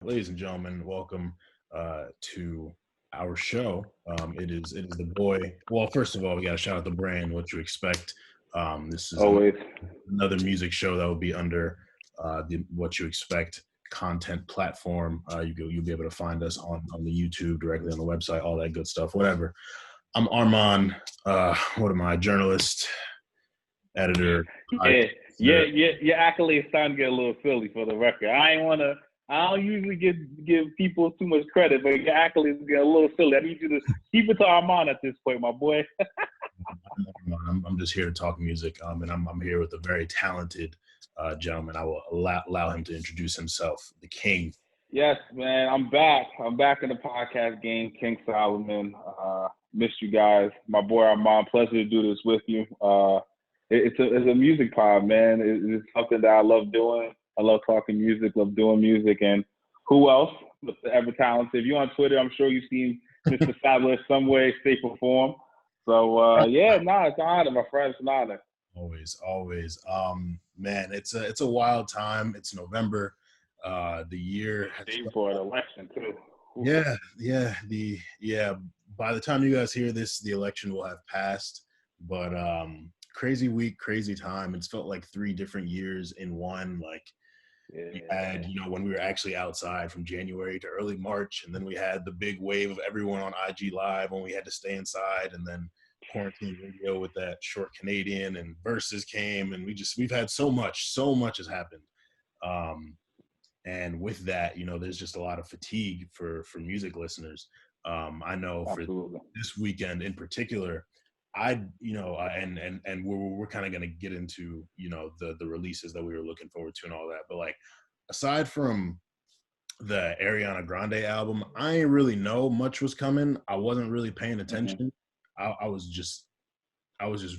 Ladies and gentlemen, welcome to our show. It is the boy. Well, first of all, we got to shout out the brand. What you expect? This is Always. another music show that will be under the What You Expect content platform. You'll be able to find us on the YouTube, directly on the website, all that good stuff. Whatever. I'm Armon. What am I? Journalist, editor, Yeah, podcaster. your accolades starting to get a little silly for the record. I don't usually give people too much credit, but your accolades get a little silly. I need you to keep it to Armand at this point, my boy. I'm just here to talk music, and I'm here with a very talented gentleman. I will allow him to introduce himself, the king. Yes, man, I'm back. I'm back in the podcast game, King Salomon. Missed you guys. My boy Armand, pleasure to do this with you. It's a music pod, man. It's something that I love doing. I love talking music, love doing music, and who else but the ever talented? If you're on Twitter, I'm sure you've seen Mr. Sadler some way, shape, or form. So it's an honor, my friend. It's an honor. Always. Man, it's a wild time. It's November. The year has Day for an election too. yeah. By the time you guys hear this, the election will have passed. But crazy week, crazy time. It's felt like 3 different years in one. Like we had, when we were actually outside from January to early March, and then we had the big wave of everyone on IG Live when we had to stay inside, and then quarantine radio with that short Canadian, and Versus came, and we've had so much has happened. And with that, there's just a lot of fatigue for music listeners. I know Absolutely. for this weekend in particular, and we're kind of going to get into, the releases that we were looking forward to and all that. But like, aside from the Ariana Grande album, I ain't really know much was coming. I wasn't really paying attention. I was just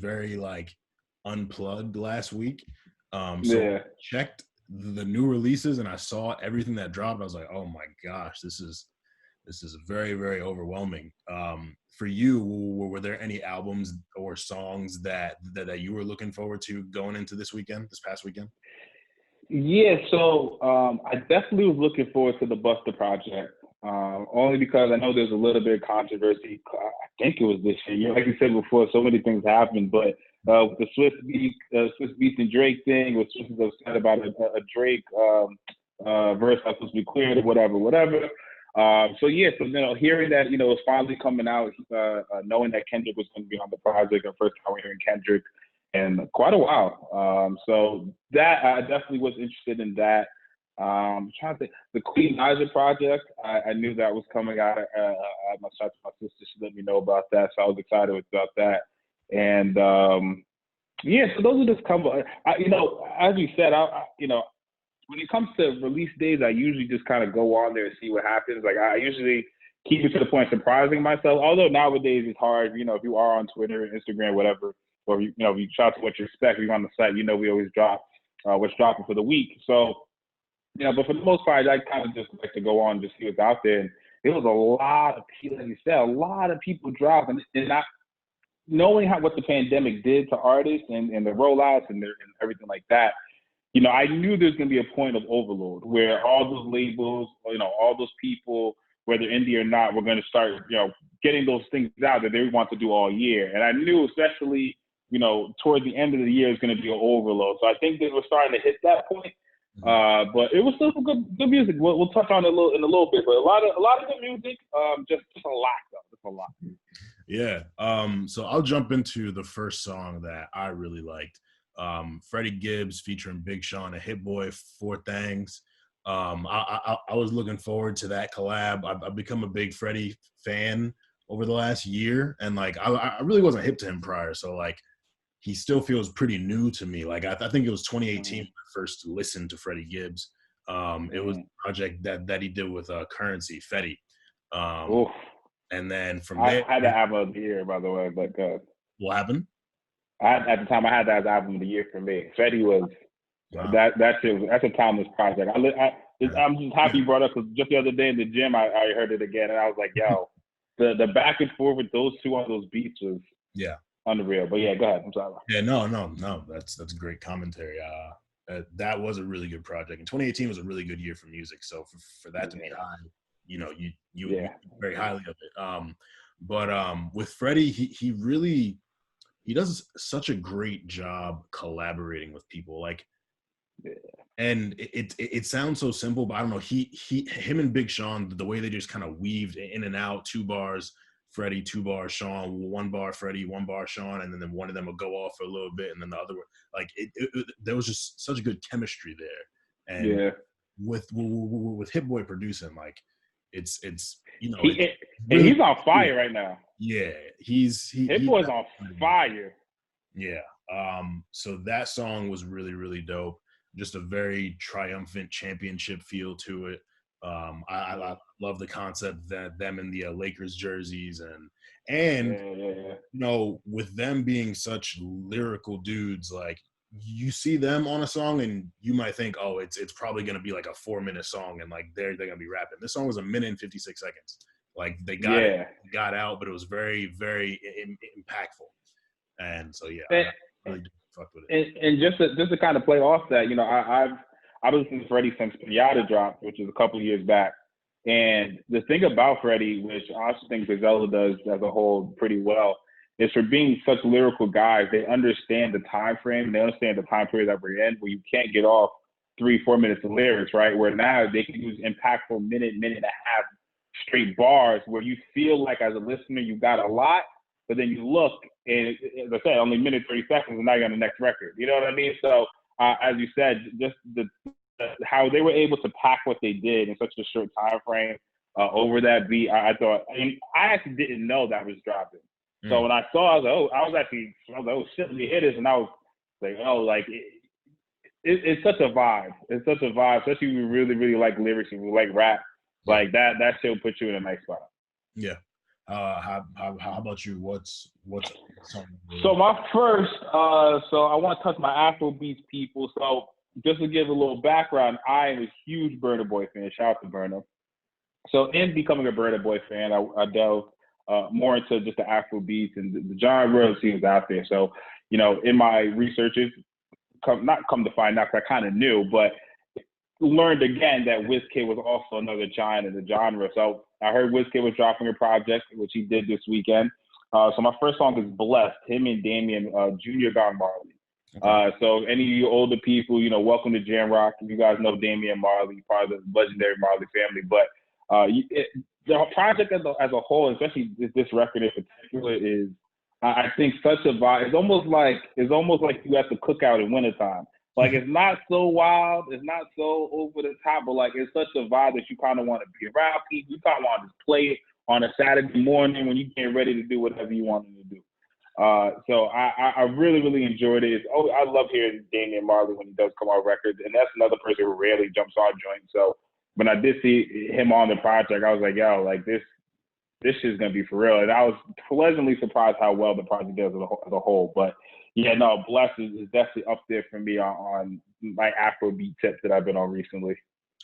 very like unplugged last week. So I checked the new releases and I saw everything that dropped. I was like, oh my gosh, this is very, very overwhelming. For you, were there any albums or songs that you were looking forward to going into this past weekend? Yeah, so I definitely was looking forward to the Busta project, only because I know there's a little bit of controversy. I think it was this year. Like you said before, so many things happened, but with the Swiss Beats and Drake thing, was Swiss is upset about a Drake verse that's supposed to be cleared or whatever. So hearing that, it's finally coming out, knowing that Kendrick was going to be on the project, the first time we're hearing Kendrick in quite a while. So that I definitely was interested in that. I'm trying to think, the Queen Naija project, I knew that was coming out. I had my shout to my sister. She let me know about that, so I was excited about that. And so those are just as you said, when it comes to release days, I usually just kind of go on there and see what happens. Like I usually keep it to the point of surprising myself. Although nowadays it's hard, if you are on Twitter, Instagram, whatever, or you shout to what you expect, you're on the site, we always drop what's dropping for the week. So, but for the most part, I kind of just like to go on and just see what's out there. And there was a lot of people, like you said, a lot of people dropped, and not knowing what the pandemic did to artists and the rollouts and everything like that. I knew there's going to be a point of overload where all those labels, all those people, whether indie or not, we're going to start, getting those things out that they want to do all year. And I knew, especially, towards the end of the year, is going to be an overload. So I think they were starting to hit that point. But it was still some good music. We'll touch on it in a little bit, but a lot of good music. Just a lot though. Just a lot. Yeah. So I'll jump into the first song that I really liked. Freddie Gibbs featuring Big Sean and Hit Boy, Four Things. I was looking forward to that collab. I've become a big Freddie fan over the last year, and like I really wasn't hip to him prior, so like he still feels pretty new to me. Like I think it was 2018 when I first listened to Freddie Gibbs. It was a project that he did with Currency, Fetty. And then from there, I had the album of the year, by the way. But what happened? At the time, I had that as album of the year for me. Freddie was that's a timeless project. I'm just happy you brought up, because just the other day in the gym, I heard it again, and I was like, yo, the back and forth with those two on those beats was unreal. But yeah, go ahead. I'm sorry. Yeah, no. That's great commentary. That was a really good project. And 2018 was a really good year for music. So for that to be high, you know, you think very highly of it. But with Freddie, he does such a great job collaborating with people. Like, and it sounds so simple, but I don't know. Him and Big Sean, the way they just kind of weaved in and out, 2 bars, Freddie, 2 bars, Sean, 1 bar, Freddie, 1 bar, Sean, and then one of them would go off for a little bit, and then the other one, like there was just such good chemistry there. And with Hit Boy producing, like it's you know, and really, he's on fire right now. Yeah, Hit Boy's on fire. Yeah. So that song was really, really dope. Just a very triumphant championship feel to it. I love the concept that them in the Lakers jerseys and you know, with them being such lyrical dudes, like you see them on a song and you might think, oh, it's probably gonna be like a 4-minute song and like they're gonna be rapping. This song was 1 minute and 56 seconds. Like they got out, but it was very, very impactful. And so I really fucked with it. And just to kind of play off that, you know, I've listened to Freddie since Pinata dropped, which was a couple of years back. And the thing about Freddie, which I also think Griselda does as a whole pretty well, is for being such lyrical guys, they understand the time frame, they understand the time period that we're in, where you can't get off 3-4 minutes of lyrics, right? Where now they can use impactful minute and a half straight bars, where you feel like as a listener you got a lot, but then you look and, as I said, only 1:30 seconds, and now you're on the next record. You know what I mean? So as you said, just how they were able to pack what they did in such a short time frame over that beat, I thought. I mean, I actually didn't know that was dropping. So when I saw, I was like, oh shit, let me hear this, and I was like, oh, like it's such a vibe. It's such a vibe, especially if you really, really like lyrics and you like rap. Like that shit will put you in a nice spot. Yeah. How about you? What's so my first? So I want to touch my Afrobeats people. So just to give a little background, I am a huge Burna Boy fan. Shout out to Burna. So in becoming a Burna Boy fan, I delved more into just the Afrobeats and the genre seems out there. So you know, in my researches, come to find out, because I kind of knew, but learned again that Wizkid was also another giant in the genre. So I heard Wizkid was dropping a project, which he did this weekend. So my first song is Blessed, him and Damian Jr. Gone Marley. Okay. So any of you older people, you know, welcome to Jam Rock. You guys know Damian Marley, part of the legendary Marley family. But the project as a whole, especially this record in particular, is I think such a vibe. It's almost like you have to cook out in wintertime. Like, it's not so wild, it's not so over the top, but like it's such a vibe that you kind of want to be around people. You kind of want to just play it on a Saturday morning when you get ready to do whatever you want to do. So I really, really enjoyed it. I love hearing Damian Marley when he does come out records, and that's another person who rarely jumps on joints. So when I did see him on the project, I was like, yo, like this shit's gonna be for real. And I was pleasantly surprised how well the project does as a whole. But yeah, no, Blessed is definitely up there for me on my Afrobeat tips that I've been on recently.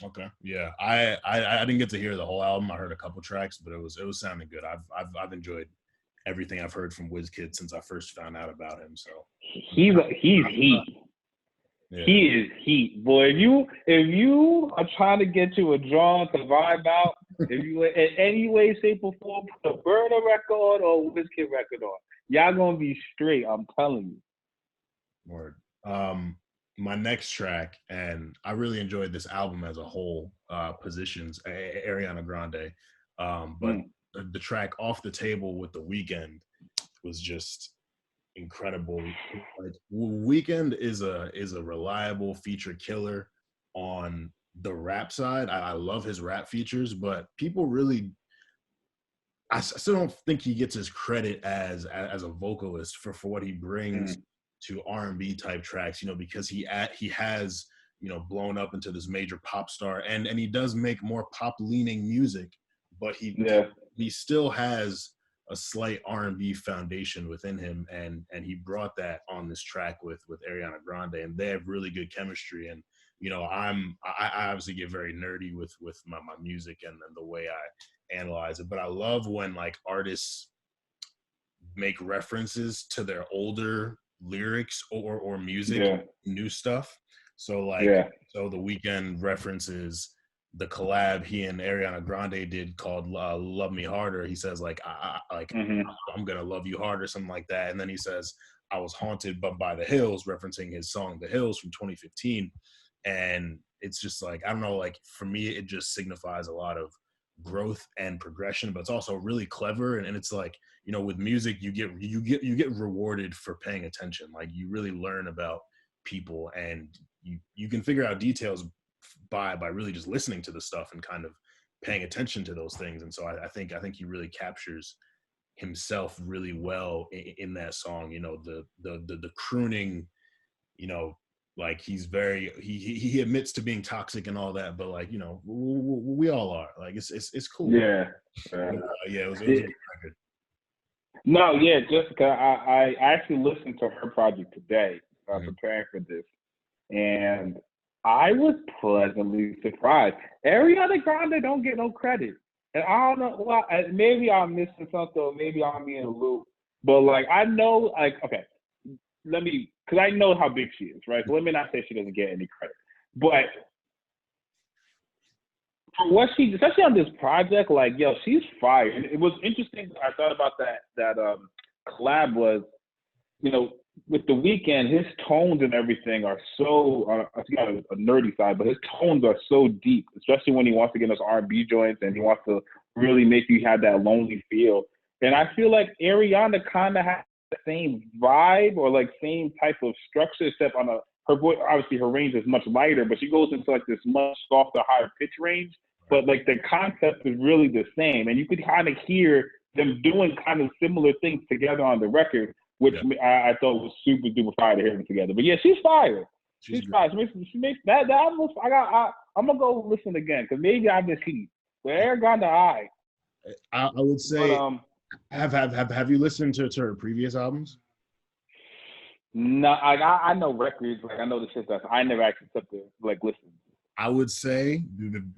Okay, yeah, I didn't get to hear the whole album. I heard a couple tracks, but it was sounding good. I've enjoyed everything I've heard from Wizkid since I first found out about him. So he's heat. Yeah. He is heat, boy. If you are trying to get to a drum to vibe out, if you in any way, shape, or form put a Burna record or Wizkid record on, y'all gonna be straight. I'm telling you. Word. My next track, and I really enjoyed this album as a whole. Positions Ariana Grande, but the track Off the Table with the Weeknd was just incredible. Like, Weeknd is a reliable feature killer on the rap side. I love his rap features, but people really, I still don't think he gets his credit as a vocalist for what he brings to R&B type tracks, you know, because he has, you know, blown up into this major pop star, and he does make more pop leaning music, but he still has a slight R&B foundation within him, and he brought that on this track with Ariana Grande, and they have really good chemistry. And you know, I obviously get very nerdy with my music and the way I analyze it, but I love when like artists make references to their older lyrics or music, new stuff. So like, Yeah. so the Weeknd references the collab he and Ariana Grande did called "Love Me Harder." He says like, Mm-hmm. I'm gonna love you harder, something like that. And then he says, "I was haunted by the hills," referencing his song "The Hills" from 2015. And it's just like, I don't know, like for me, it just signifies a lot of growth and progression, but it's also really clever. And it's like, you know, with music, you get rewarded for paying attention. Like you really learn about people, and you can figure out details by really just listening to the stuff and kind of paying attention to those things. And so I think he really captures himself really well in that song. You know, the crooning, you know, like he's very he admits to being toxic and all that, but like, you know, we all are. Like it's cool. Yeah. Yeah, it was a good record. No, yeah, Jessica, I actually listened to her project today, preparing for this, and I was pleasantly surprised. Ariana Grande don't get no credit, and I don't know why. Maybe I'm missing something, or maybe I'm in a loop. But like, I know, like, okay, because I know how big she is, right? So let me not say she doesn't get any credit, but for what she, especially on this project, like, yo, she's fire. And it was interesting. I thought about that collab was, you know, with the Weeknd, his tones and everything are so. I got a nerdy side, but his tones are so deep, especially when he wants to get those R&B joints and he wants to really make you have that lonely feel. And I feel like Ariana kind of has the same vibe or like same type of structure, except on her voice. Obviously, her range is much lighter, but she goes into like this much softer, higher pitch range. But like the concept is really the same, and you could kind of hear them doing kind of similar things together on the record, which I thought was super duper fire to hear them together. But yeah, she's fire. She's fire. She makes that album. I'm gonna go listen again because maybe I just see where gone the eye. I would say, but, have you listened to her previous albums? No, I know records. Like I know the shit that I never actually took to like listen. I would say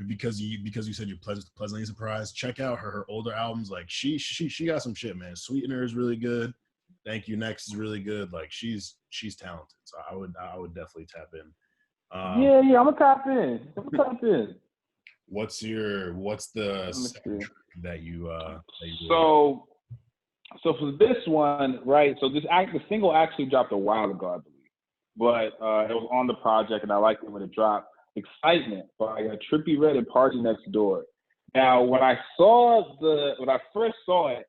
because you said you're pleasantly surprised. Check out her older albums. Like she got some shit, man. Sweetener is really good. Thank You Next is really good. Like she's talented. So I would definitely tap in. Yeah, I'm gonna tap in. What's the second track that you So for this one, right? So the single actually dropped a while ago, I believe, but it was on the project, and I liked it when it dropped. Excitement by Trippie Redd and Party Next Door. Now, when I first saw it,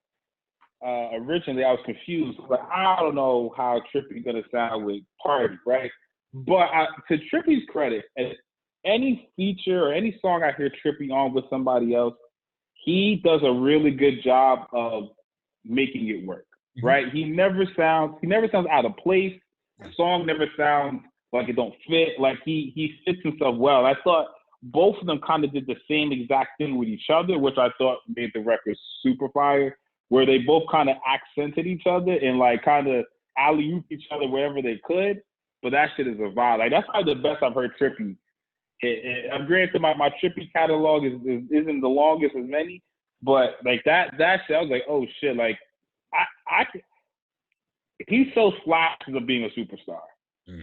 originally I was confused. Like, I don't know how Trippie's gonna sound with Party, right? But to Trippie's credit, any feature or any song I hear Trippie on with somebody else, he does a really good job of making it work, right? He never sounds out of place. The song never sounds like it don't fit. Like he fits himself well. I thought both of them kind of did the same exact thing with each other, which I thought made the record super fire, where they both kind of accented each other and like kind of alley-oop each other wherever they could. But that shit is a vibe. Like that's probably the best I've heard Trippie. I'm granted my Trippie catalog isn't the longest as many, but like that shit, I was like, oh shit, like he's so flashes of being a superstar.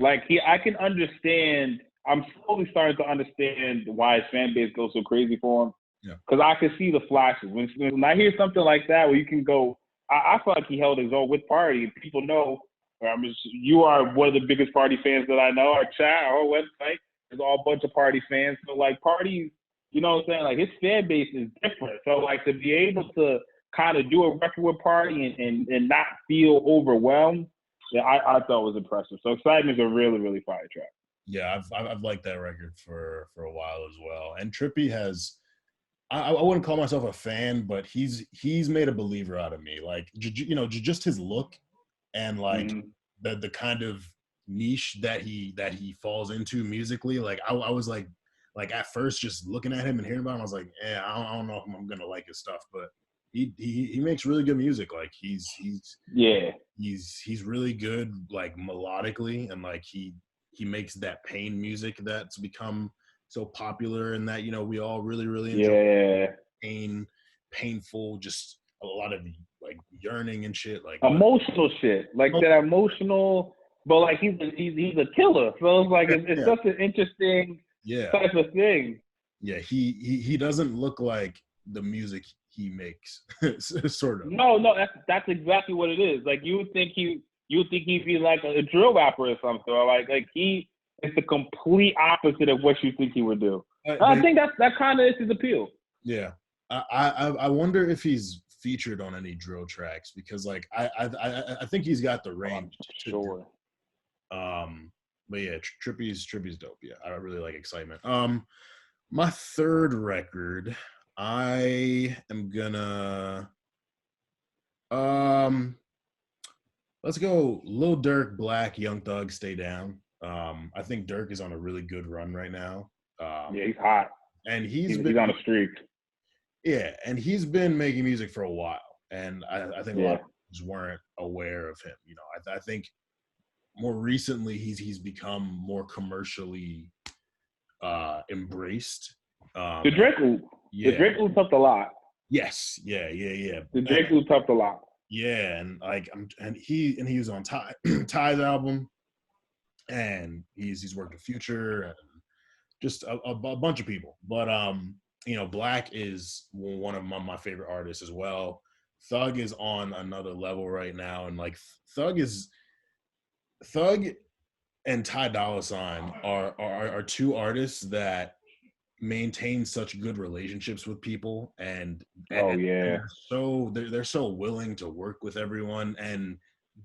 Like I can understand. I'm slowly starting to understand why his fan base goes so crazy for him. Because I can see the flashes. When I hear something like that, where you can go, I feel like he held his own with Party. People know. You are one of the biggest Party fans that I know. Our chat, our website, there's all a bunch of Party fans. So like Party, you know what I'm saying? Like his fan base is different. So like to be able to kind of do a record with Party and not feel overwhelmed. Yeah, I thought was impressive. So Excitement is a really, really fire track. Yeah, I've liked that record for a while as well. And Trippie has, I wouldn't call myself a fan, but he's made a believer out of me. Like just his look and like the kind of niche that he falls into musically. Like I was like at first just looking at him and hearing about him, I was like, I don't know if I'm gonna like his stuff, but he makes really good music. Like he's really good like melodically, and like he makes that pain music that's become so popular and that we all really enjoy. Painful, just a lot of like yearning and shit, like emotional shit, like that emotional but like he's a killer. So it's like it's such an interesting type of thing. Yeah, he doesn't look like the music he makes, sort of. No, that's exactly what it is. Like you would think he'd be like a drill rapper or something, or like he is the complete opposite of what you think he would do. I think that kind of is his appeal. Yeah, I wonder if he's featured on any drill tracks, because like I think he's got the range. Sure. But yeah, Trippie's dope. Yeah, I really like Excitement. My third record, I am gonna let's go Lil Durk, Black, Young Thug, Stay Down. I think Durk is on a really good run right now. Yeah, he's hot. And he's on a streak. Yeah, and he's been making music for a while, and I think a lot of people just weren't aware of him. You know, I think more recently he's become more commercially embraced. The Drake loop helped a lot. Yes, yeah. The Drake loop helped a lot. Yeah, and like he was on Ty's album, and he's worked with Future and just a bunch of people. But you know, Black is one of my favorite artists as well. Thug is on another level right now, and like Thug and Ty Dolla $ign are two artists that maintain such good relationships with people, and they're so willing to work with everyone, and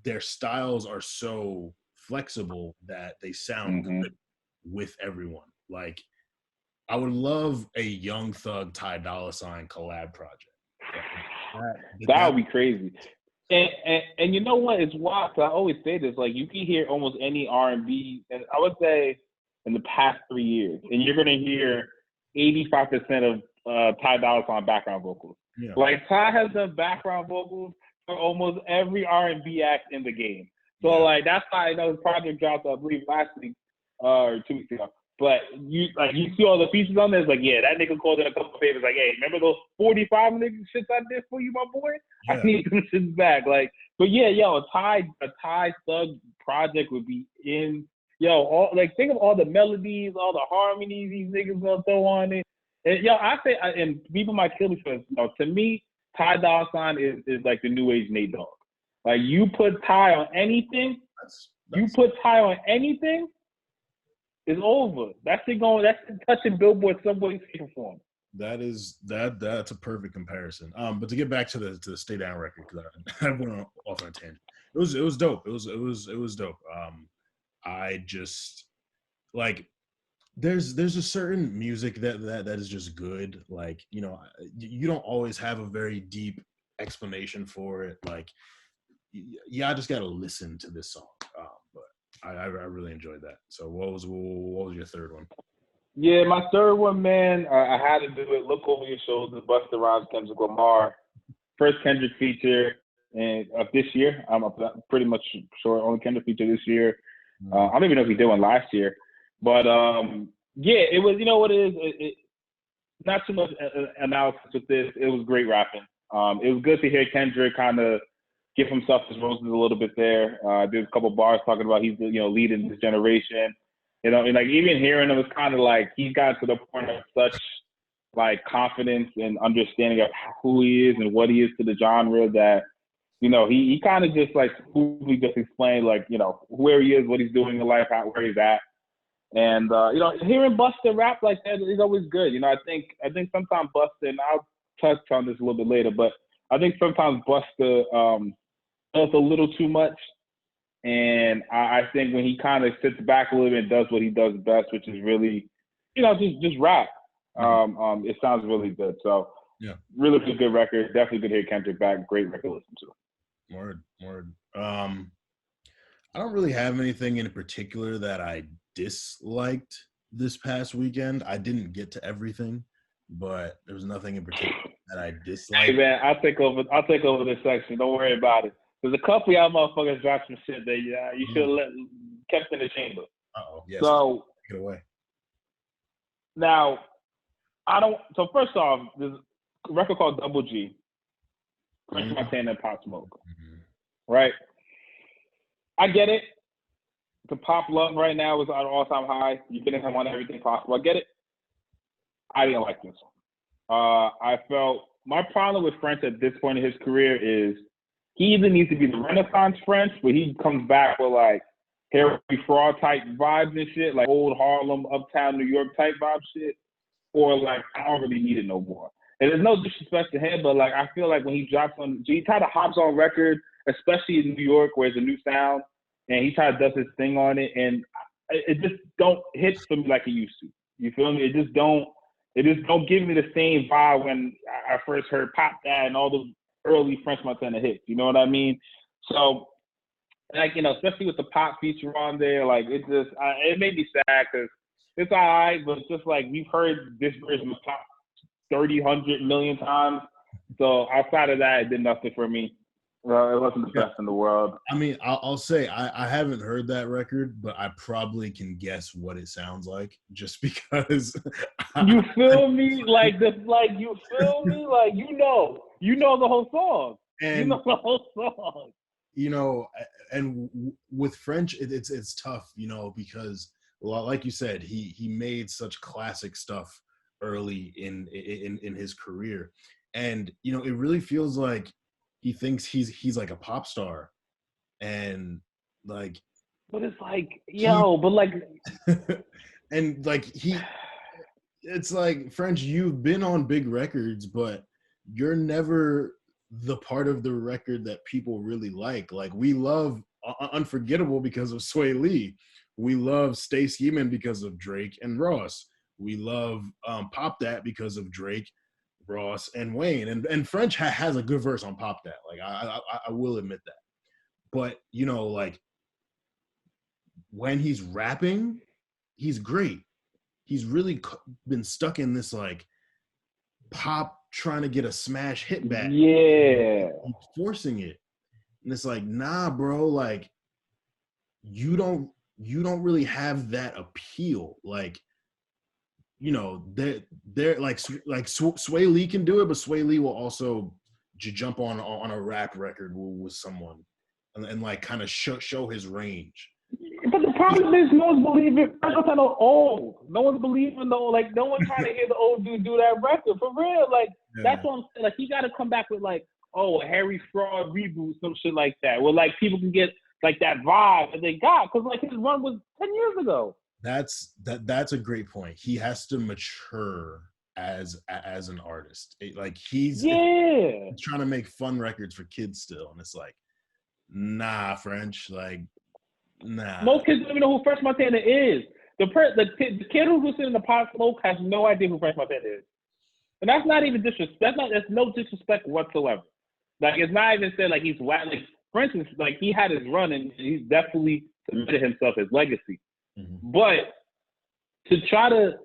their styles are so flexible that they sound good with everyone. Like, I would love a Young Thug Ty Dolla $ign collab project. That would be crazy. And you know what? It's wild. I always say this. Like, you can hear almost any R&B, and I would say in the past 3 years, and you're gonna hear 85% of Ty Dolla $ign background vocals. Yeah. Like, Ty has done background vocals for almost every R&B act in the game. So like, that's why I know his project dropped, I believe, last week or 2 weeks ago. But you see all the pieces on there. It's like, yeah, that nigga called in a couple of favors. Like, hey, remember those 45 niggas shits I did for you, my boy? Yeah. I need them shits back. Like, but yeah, yo, a Ty Thug project would be in. Yo, think of all the melodies, all the harmonies these niggas gonna throw on it. And yo, I say, and people might kill me for this. To me, Ty Dolla $ign is like the new age Nate Dogg. Like, you put Ty on anything, it's over. That's touching Billboard some way, shape, or form. That's a perfect comparison. But to get back to the Stay Down record, because I went off on a tangent. It was dope. It was dope. I just like, there's a certain music that is just good. Like, you know, you don't always have a very deep explanation for it. Like, I just gotta listen to this song. But I really enjoyed that. So what was your third one? Yeah, my third one, man, I had to do it. Look Over Your Shoulder, Busta Rhymes, Kendrick Lamar. First Kendrick feature of this year. I'm pretty much sure only Kendrick feature this year. I don't even know if he did one last year. But, yeah, it was, you know what it is? It not too much analysis with this. It was great rapping. It was good to hear Kendrick kind of give himself his roses a little bit there. There's a couple bars talking about he's, you know, leading this generation. You know, and like, even hearing him, it's kind of like he got to the point of such like confidence and understanding of who he is and what he is to the genre that, you know, he kind of just like smoothly just explained, like, you know, where he is, what he's doing in life, where he's at. And, you know, hearing Busta rap like that is always good. You know, I think sometimes Busta, and I'll touch on this a little bit later, but I think sometimes Busta does a little too much. And I think when he kind of sits back a little bit and does what he does best, which is really, you know, just rap, it sounds really good. So, yeah, really good record. Definitely good to hear Kendrick back. Great record to listen to. Word. I don't really have anything in particular that I disliked this past weekend. I didn't get to everything, but there was nothing in particular that I disliked. Hey man, I'll take over this section. Don't worry about it. There's a couple of y'all motherfuckers dropped some shit that you should have kept in the chamber. Yes. So take it away. Now, so first off, there's a record called Double G. French Montana and Pop Smoke. Right? I get it. the pop love right now is at an all-time high. You've been on everything possible. I get it. I didn't like this one. I felt my problem with French at this point in his career is he either needs to be the Renaissance French, where he comes back with like Harry Fraud type vibes and shit, like old Harlem, uptown New York type vibe shit, or like I don't really need it no more. And there's no disrespect to him, but like I feel like when he drops on, he kind of hops on record, especially in New York where it's a new sound, and he kind of does his thing on it, and it just don't hit for me like it used to. You feel me? It just don't give me the same vibe when I first heard Pop That and all the early French Montana hits. You know what I mean? So, like, you know, especially with the pop feature on there, like it made me sad because it's all right, but it's just like we've heard this version of Pop 30, 100 million times. So outside of that, it did nothing for me. Well, it wasn't the best in the world. I mean, I'll say I haven't heard that record, but I probably can guess what it sounds like just because. You feel me? Like this, like you feel me? Like you know the whole song. And, you know the whole song. You know, and with French, it's tough, you know, because like you said, he made such classic stuff early in his career, and you know, it really feels like he thinks he's like a pop star, and like, but it's like, yo, but like, and like it's like, French, you've been on big records, but you're never the part of the record that people really like. Like, we love Unforgettable because of Sway Lee. We love Stay Schemin' because of Drake and Ross. We love Pop That because of Drake, Ross, and Wayne. And French has a good verse on Pop That. Like, I will admit that. But, you know, like, when he's rapping, he's great. He's really been stuck in this, like, pop trying to get a smash hit back. Yeah. He's forcing it. And it's like, nah, bro, like, you don't really have that appeal. Like, you know, they're like Sway Lee can do it, but Sway Lee will also jump on a rap record with someone and like kind of show his range. But the problem is no one's believing. No one's believing though. Like no one's trying to hear the old dude do that record for real. Like that's what I'm saying. Like he got to come back with like, oh, a Harry Fraud reboot, some shit like that, where like people can get like that vibe that they got, because like his run was 10 years ago. That's a great point. He has to mature as an artist. Like he's trying to make fun records for kids still, and it's like, nah, French, like, nah. Most kids don't even know who French Montana is. The kid who's listening to the Pop Smoke has no idea who French Montana is, and that's not even disrespect. That's no disrespect whatsoever. Like it's not even said like he's whack. Like for instance, like he had his run and he's definitely submitted himself his legacy. Mm-hmm. But to try to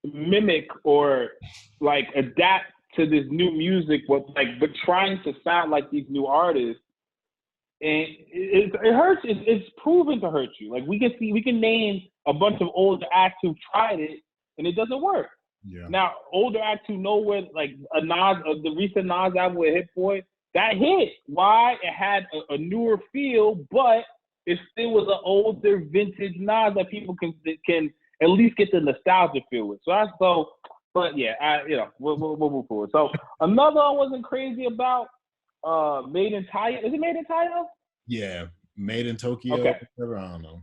mimic or like adapt to this new music, but trying to sound like these new artists, and it hurts. It's proven to hurt you. Like we can name a bunch of older acts who've tried it and it doesn't work. Yeah. Now older acts who know where like the recent Nas album with Hit Boy, that hit. Why? It had a newer feel, but it still was an older vintage Nas that people can at least get the nostalgia feel with. But yeah, we'll move forward. So another I wasn't crazy about, MadeinTYO. Is it MadeinTYO? Yeah, Made in Tokyo. Okay. I don't know.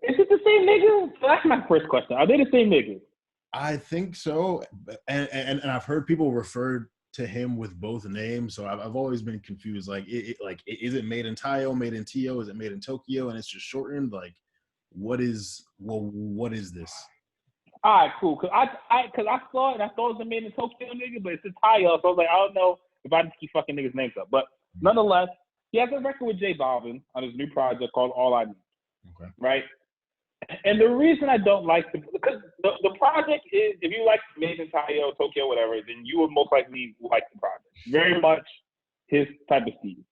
Is it the same nigga? So that's my first question. Are they the same nigga? I think so, and I've heard people refer to him with both names, so I've always been confused. Like, is it MadeinTYO, MadeinTYO? Is it Made in Tokyo, and it's just shortened? Like, what is this? All right, cool. Cause I saw it, and I thought it was a Made in Tokyo nigga, but it's a TYO, so I was like, I don't know if I just keep fucking niggas' names up. But nonetheless, he has a record with J Balvin on his new project called All I Need. Okay. Right. And the reason I don't like because the project is, if you like MadeinTYO, Tokyo, whatever, then you would most likely like the project. Very much his type of style.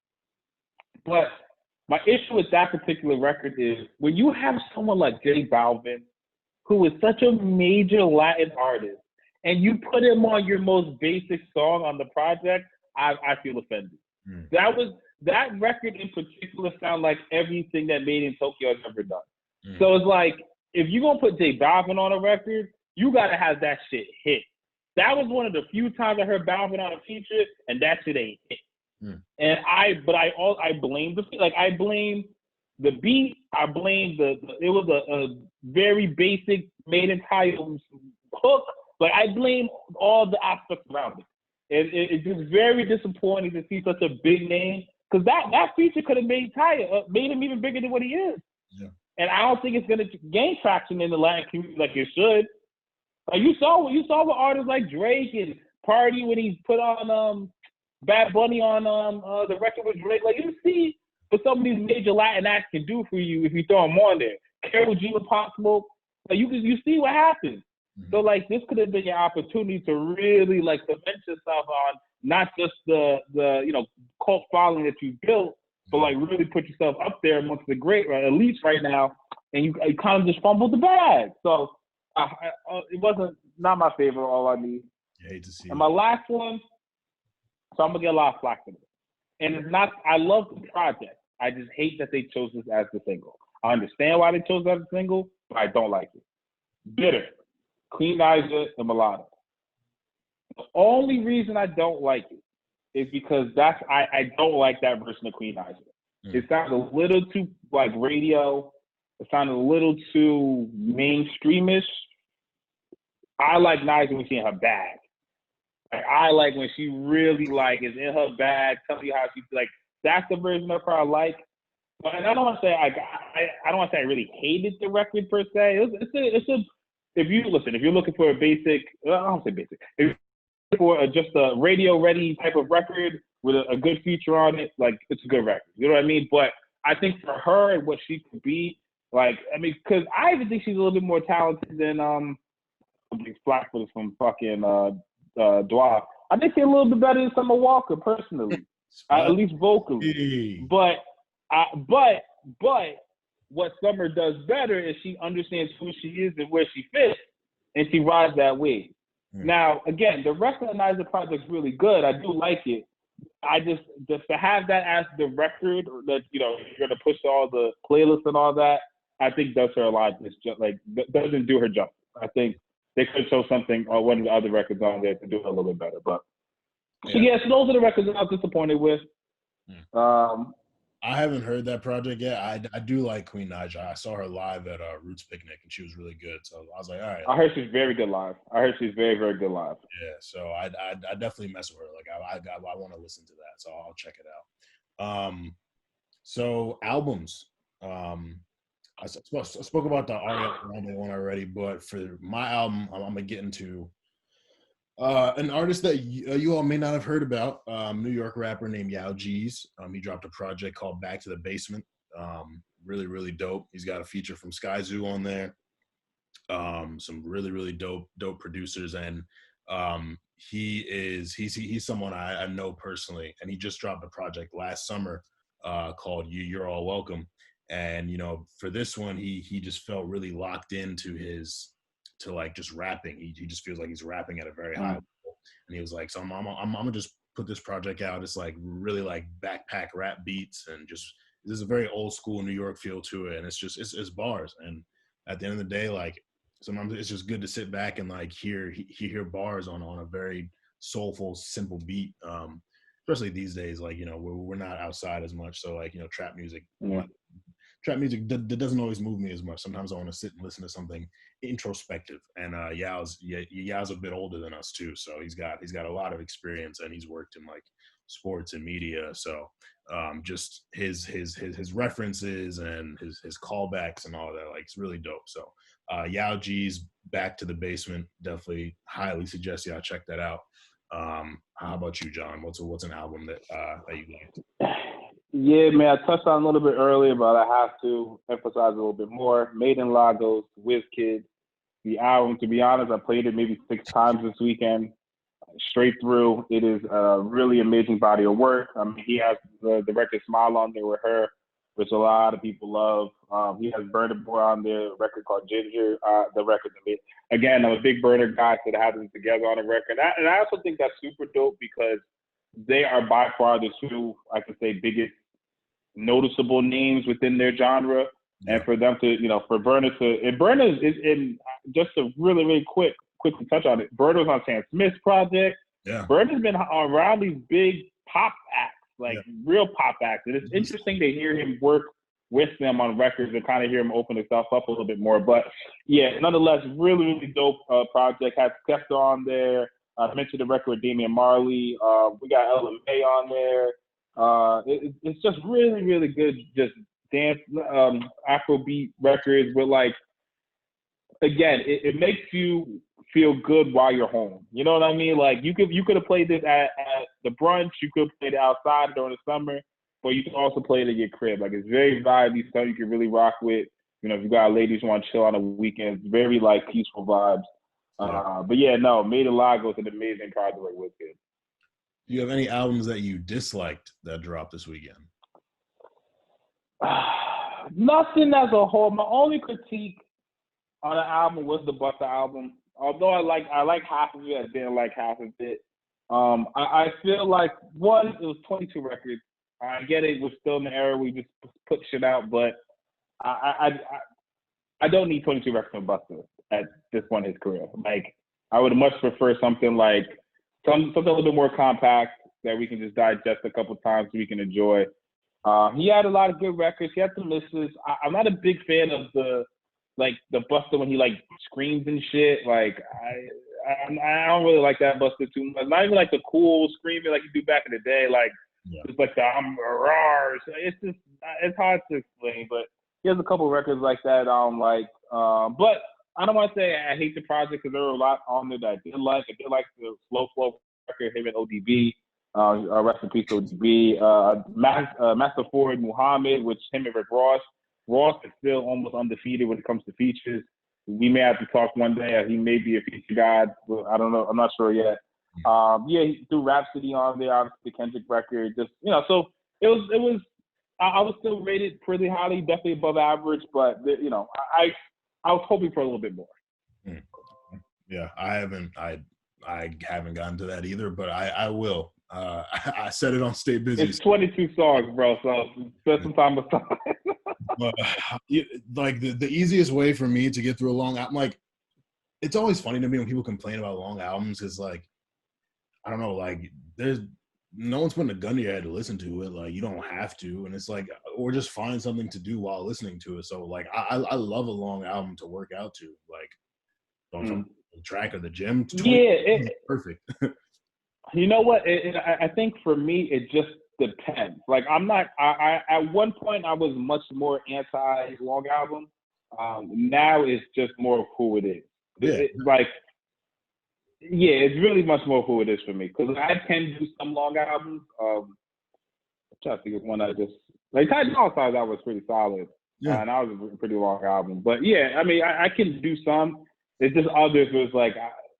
But my issue with that particular record is when you have someone like J Balvin, who is such a major Latin artist, and you put him on your most basic song on the project, I feel offended. that record in particular sound like everything that MadeinTYO has ever done. So it's like, if you're going to put J Balvin on a record, you got to have that shit hit. That was one of the few times I heard Balvin on a feature, and that shit ain't hit. And I blame I blame the beat. I blame it was a very basic MadeinTYO hook. Like, I blame all the aspects around it. It's just very disappointing to see such a big name, because that feature could have made him even bigger than what he is. Yeah. And I don't think it's gonna gain traction in the Latin community like it should. Like, you saw with artists like Drake and Party when he put on Bad Bunny on the record with Drake. Like, you see what some of these major Latin acts can do for you if you throw them on there. Karol G with Pop Smoke. Like, you see what happens. So, like, this could have been your opportunity to really, like, cement yourself on not just the cult following that you built, but, like, really put yourself up there amongst the great elites right now, and you kind of just fumbled the bag. So, it wasn't not my favorite. All I need. I hate to see. And my last one, so I'm gonna get a lot of flack for this. And it's not. I love the project. I just hate that they chose this as the single. I understand why they chose that as a single, but I don't like it. Bitter, Queen Naija, and Mulatto. The only reason I don't like it is because I don't like that version of Queen Naija. It sounds a little too like radio. It sounded a little too mainstreamish. I like Naija when she's in her bag. Like, I like when she really like is in her bag, telling you how she's like. That's the version of her I like. And I don't want to say I don't want to say I really hated the record per se. It's a if you're looking for a basic, I don't say basic. If you're for just a radio ready type of record with a good feature on it, like, it's a good record. You know what I mean? But I think for her and what she could be, like, I mean, because I even think she's a little bit more talented than Flack was from fucking Dwa. I think she's a little bit better than Summer Walker personally, at least vocally. But what Summer does better is she understands who she is and where she fits, and she rides that wave. Now, again, the rest of the Naija project's really good. I do like it. I just to have that as the record, or that, you know, you're gonna push all the playlists and all that, I think does her a lot. It's just like, doesn't do her justice. I think they could show something on one of the other records on there to do it a little bit better. But so those are the records that I'm disappointed with. I haven't heard that project yet. I do like Queen Naija. I saw her live at Roots Picnic, and she was really good. So I was like, all right. I heard she's very good live. I heard she's very, very good live. Yeah, so I definitely mess with her. Like, I want to listen to that, so I'll check it out. So albums. I spoke about the Ariana Grande one already, but for my album, I'm gonna get into an artist that you all may not have heard about, New York rapper named Yao G's. He dropped a project called Back to the Basement. Really, really dope. He's got a feature from Sky Zoo on there. Some really, really dope producers, and he's someone I know personally, and he just dropped a project last summer called You're All Welcome. And, you know, for this one, he just felt really locked into like just rapping. He just feels like he's rapping at a very high level. And he was like, so I'm gonna just put this project out. It's like really like backpack rap beats, and just there's a very old school New York feel to it. And it's bars. And at the end of the day, like, sometimes it's just good to sit back and like hear bars on a very soulful, simple beat. Especially these days, like, you know, we're not outside as much. So, like, you know, trap music doesn't always move me as much. Sometimes I want to sit and listen to something introspective. And Yao's a bit older than us too, so he's got a lot of experience, and he's worked in like sports and media. So just his references and his callbacks and all that, like, it's really dope. So Yao G's Back to the Basement, definitely highly suggest y'all check that out. How about you, John? What's an album that you liked? Yeah, man, I touched on a little bit earlier, but I have to emphasize a little bit more. Made in Lagos, Wizkid, the album. To be honest, I played it maybe 6 times this weekend, straight through. It is a really amazing body of work. He has the record Smile on there with her, which a lot of people love. He has Burner Boy on there, a record called Ginger. The record, again, I'm a big Burner guy, so to have them together on a record. And I also think that's super dope because they are by far the two, I could say, biggest noticeable names within their genre. Yeah. And for them to, for Burna to, and Burna is in, just to really, really quickly touch on it, Burna was on Sam Smith's project. Yeah. Burna's been around these big pop acts, like real pop acts. And it's interesting to hear him work with them on records and kind of hear him open himself up a little bit more. But yeah, nonetheless, really, really dope project. Has Skepta on there. I mentioned the record with Damian Marley. We got Ella May on there. It's just really, really good, just dance, Afrobeat records. But like, again, it makes you feel good while you're home. You know what I mean? Like you could have played this at the brunch. You could have played it outside during the summer. But you can also play it at your crib. Like, it's very vibey stuff you can really rock with. If you got ladies who want to chill on the weekends, very, like, peaceful vibes. But, yeah, no, MadeinTYO is an amazing project with Wizkid. Do you have any albums that you disliked that dropped this weekend? Nothing as a whole. My only critique on the album was the Busta album. Although I like half of it, I didn't like half of it. I feel like, one, it was 22 records. I get it. We're still in the era we just put shit out, but I don't need 22 records from Busta at this point in his career. Like, I would much prefer something like something a little bit more compact that we can just digest a couple times so we can enjoy. He had a lot of good records. He had some misses. I'm not a big fan of the Busta when he like screams and shit. Like I don't really like that Busta too much. Not even like the cool screaming like you do back in the day. Like. Yeah. It's like the I'm rawr. So it's hard to explain, but he has a couple records like that I don't like. But I don't want to say I hate the project because there were a lot on there that I did like. I did like the Slow Flow record, him and ODB. Rest in peace, ODB. Master Ford Muhammad, which him and Rick Ross. Ross is still almost undefeated when it comes to features. We may have to talk one day. He may be a feature god. I don't know. I'm not sure yet. He threw Rhapsody on there, obviously the Kendrick record. Just so it was. I was still rated pretty highly, definitely above average, but I was hoping for a little bit more. Yeah, I haven't gotten to that either, but I will. I said it on Stay Busy. It's 22 songs, bro. So spend some time aside. But like the easiest way for me to get through a long album, like it's always funny to me when people complain about long albums, is like. I don't know, like there's no one's putting a gun to your head to listen to it. Like you don't have to, and it's like, or just find something to do while listening to it. So like, I love a long album to work out to. Like, on the track or the gym. Perfect. You know what? I think for me, it just depends. Like I'm not. I at one point I was much more anti long album. Now it's just more of who it is. It's really much more who it is for me because I can do some long albums. I'm trying to think of one I just like. Ty Dolla Sign's album was pretty solid, and that was a pretty long album. But yeah, I mean, I can do some. It's just others was like,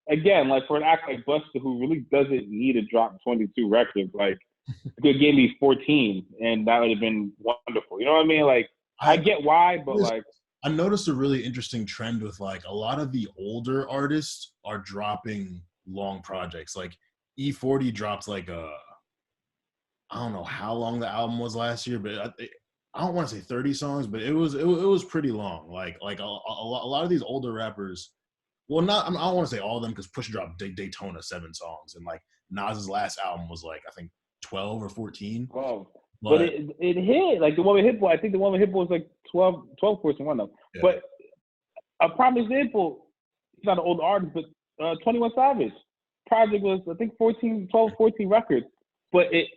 again, like for an act like Busta who really doesn't need to drop 22 records, like you could give me 14, and that would have been wonderful. You know what I mean? Like I get why, but like. I noticed a really interesting trend with like a lot of the older artists are dropping long projects. Like E40 dropped like I don't know how long the album was last year, but I don't want to say 30 songs, but it was pretty long. Like a lot of these older rappers, well, I don't want to say all of them because Push dropped Daytona 7 songs, and like Nas's last album was like I think 12 or 14. Oh. But it hit. Like the one with Hit Boy, I think the one with Hit Boy was like 12 14, one of them. Yeah. But a prime example, he's not an old artist, but 21 Savage project was I think 12, 14 records. But it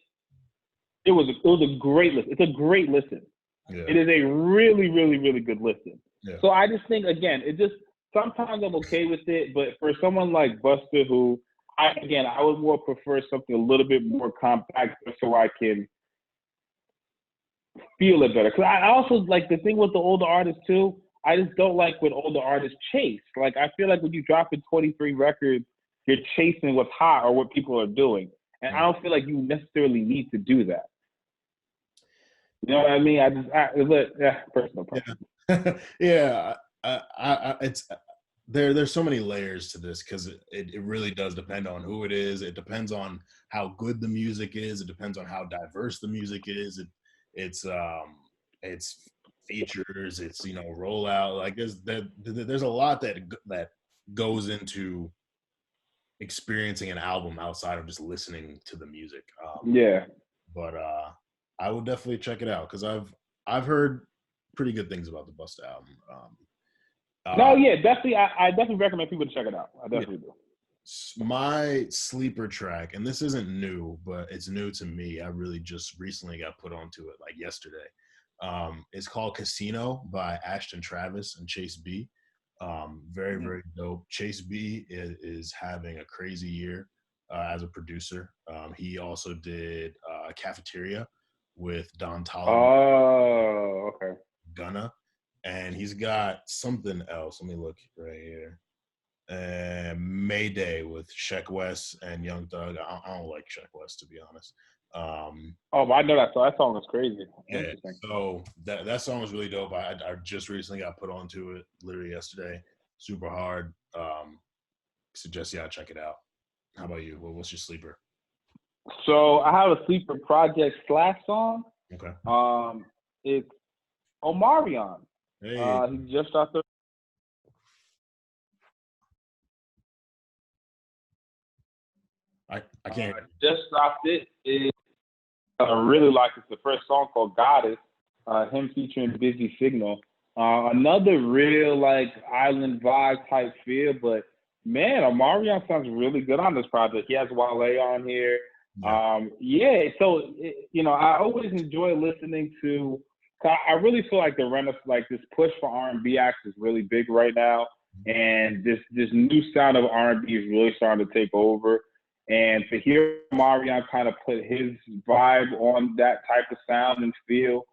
was a great listen. It's a great listen. Yeah. It is a really, really, really good listen. Yeah. So I just think again, it just sometimes I'm okay with it, but for someone like Busta who I would more prefer something a little bit more compact so I can feel it better. Because I also like the thing with the older artists too, I just don't like when older artists chase. Like I feel like when you drop in 23 records, you're chasing what's hot or what people are doing. And I don't feel like you necessarily need to do that. You know what I mean? Personal problem. Yeah. Yeah. there's so many layers to this because it really does depend on who it is. It depends on how good the music is. It depends on how diverse the music is. It's features. It's rollout. Like there's a lot that goes into experiencing an album outside of just listening to the music. Yeah. But I would definitely check it out because I've heard pretty good things about the Busta album. No, yeah, definitely. I definitely recommend people to check it out. I definitely do. My sleeper track, and this isn't new, but it's new to me. I really just recently got put onto it like yesterday. It's called Casino by Ashton Travis and Chase B. Very, very dope. Chase B is having a crazy year as a producer. He also did Cafeteria with Don Toliver. Oh, okay. Gunna. And he's got something else. Let me look right here. Mayday with Sheck West and Young Thug. I don't like Sheck West, to be honest. Oh, I know that song. That song is crazy. Yeah, Interesting. so that song was really dope. I just recently got put onto it literally yesterday. Super hard. Suggest y'all check it out. How about you? What's your sleeper? So I have a sleeper project / song. Okay. It's Omarion. Hey. He just dropped I can't. Just dropped it. I really like it. It's the first song called Goddess. Him featuring Busy Signal. Another real like island vibe type feel, but man, Omarion sounds really good on this project. He has Wale on here. Yeah. So I always enjoy listening to. I really feel like the Renaissance, like this push for R&B acts is really big right now, and this new sound of R&B is really starting to take over. And to hear Omarion kind of put his vibe on that type of sound and feel,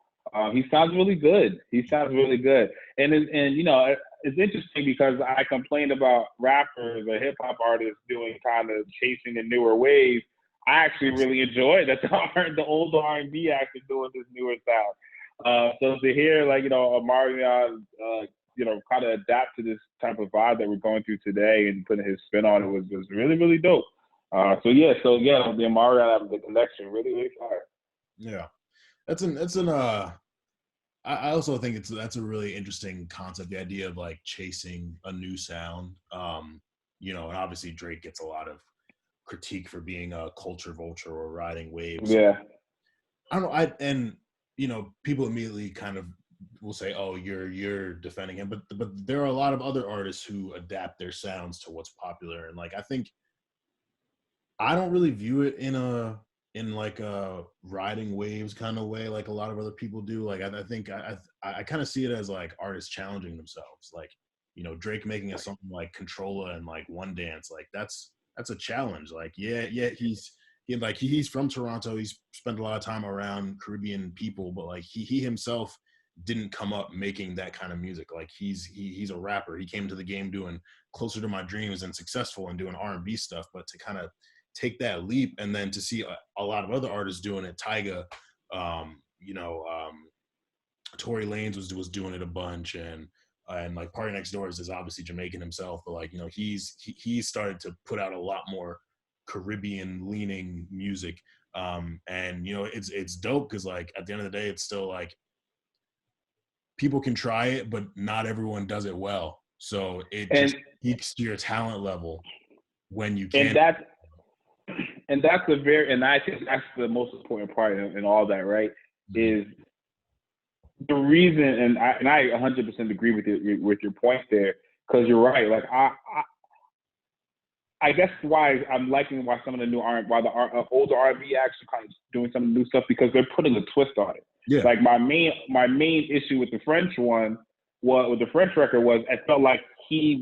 he sounds really good. He sounds really good. And it's interesting because I complained about rappers or hip hop artists doing kind of chasing the newer wave. I actually really enjoy that the older R&B acts are doing this newer sound. So to hear Omarion, kind of adapt to this type of vibe that we're going through today and putting his spin on it was really, really dope. The Omarion, the connection, really, really fire. Yeah, I also think that's a really interesting concept, the idea of like chasing a new sound. And obviously Drake gets a lot of critique for being a culture vulture or riding waves. Yeah. I don't know. People immediately kind of will say, "Oh, you're defending him," but there are a lot of other artists who adapt their sounds to what's popular, and like I think I don't really view it in like a riding waves kind of way, like a lot of other people do. Like I think I kind of see it as like artists challenging themselves. Like Drake making a something like Controlla and like One Dance, like that's a challenge. Like he's from Toronto. He's spent a lot of time around Caribbean people, but like he himself didn't come up making that kind of music. Like he's a rapper. He came to the game doing Closer to My Dreams and successful and doing R&B stuff, but to kind of take that leap and then to see a lot of other artists doing it. Tyga, Tory Lanez was doing it a bunch, and like Party Next Door is obviously Jamaican himself, but like he started to put out a lot more Caribbean leaning music, and it's dope because like at the end of the day it's still like people can try it, but not everyone does it well. So it just speaks to your talent level when you can. And I think that's the most important part in all that, right? Is the reason, and I 100% agree with your point there, because you're right. Like I guess why I'm liking why some of the new older R&B acts are kind of doing some new stuff because they're putting a twist on it. Yeah. Like my main issue with the French record was I felt like he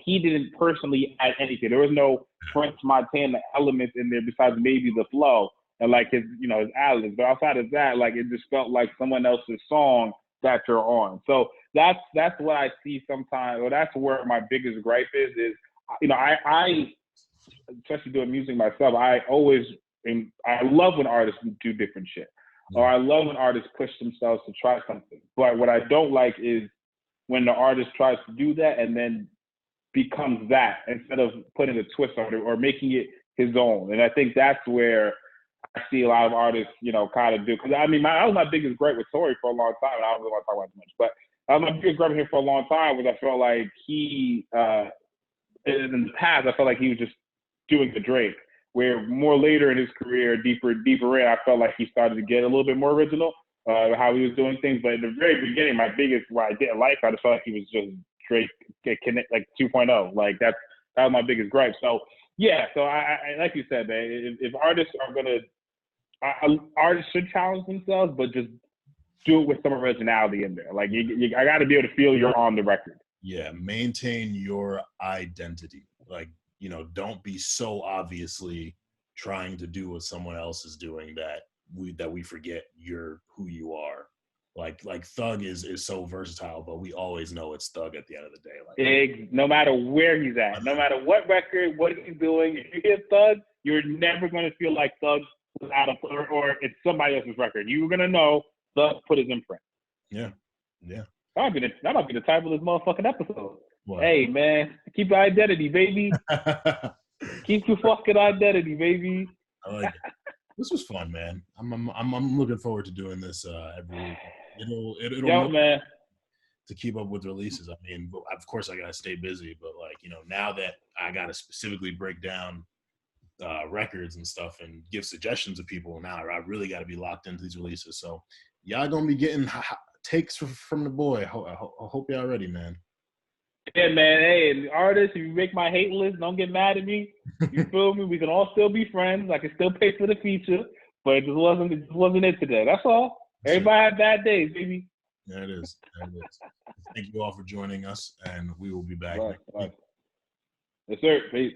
didn't personally add anything. There was no French Montana elements in there besides maybe the flow and like his ad-libs. But outside of that, like it just felt like someone else's song that you're on. So that's what I see sometimes, or that's where my biggest gripe is I especially doing music myself, I love when artists do different shit. Or I love when artists push themselves to try something. But what I don't like is when the artist tries to do that and then becomes that instead of putting a twist on it or making it his own. And I think that's where I see a lot of artists, you know, kind of do. Because I mean, that was my biggest gripe with Tory for a long time. And I don't really want to talk about it too much, but that was my biggest gripe with him for a long time. Was I felt like he, in the past, I felt like he was just doing the Drake. Where more later in his career, deeper in, I felt like he started to get a little bit more original, how he was doing things. But in the very beginning, what I didn't like, I just felt like he was just Drake, like 2.0. Like that was my biggest gripe. So yeah, so I like you said, man, if artists are gonna, artists should challenge themselves, but just do it with some originality in there. Like I got to be able to feel you're on the record. Yeah, maintain your identity. Like, you know, don't be so obviously trying to do what someone else is doing that we forget you're who you are. Like Thug is so versatile, but we always know it's Thug at the end of the day. Like, no matter where he's at, no matter what record, what he's doing, if you hear Thug, you're never going to feel like Thug was out of, or it's somebody else's record. You're going to know Thug put his imprint. Yeah, yeah. That might be the title of this motherfucking episode. What? Hey, man, keep your identity, baby. Keep your fucking identity, baby. I like it. This was fun, man. I'm looking forward to doing this every week. It'll man. To keep up with releases. I mean, of course I gotta stay busy, but like, you know, now that I gotta specifically break down records and stuff and give suggestions to people, now I really gotta be locked into these releases. So y'all gonna be getting takes from the boy. I hope y'all ready, man. Yeah, man. Hey, artists, if you make my hate list, don't get mad at me. You feel me? We can all still be friends. I can still pay for the feature, but it just wasn't it today. That's all. Everybody had bad days, baby. Yeah, it is. Thank you all for joining us, and we will be back next week. Yes, sir. Peace.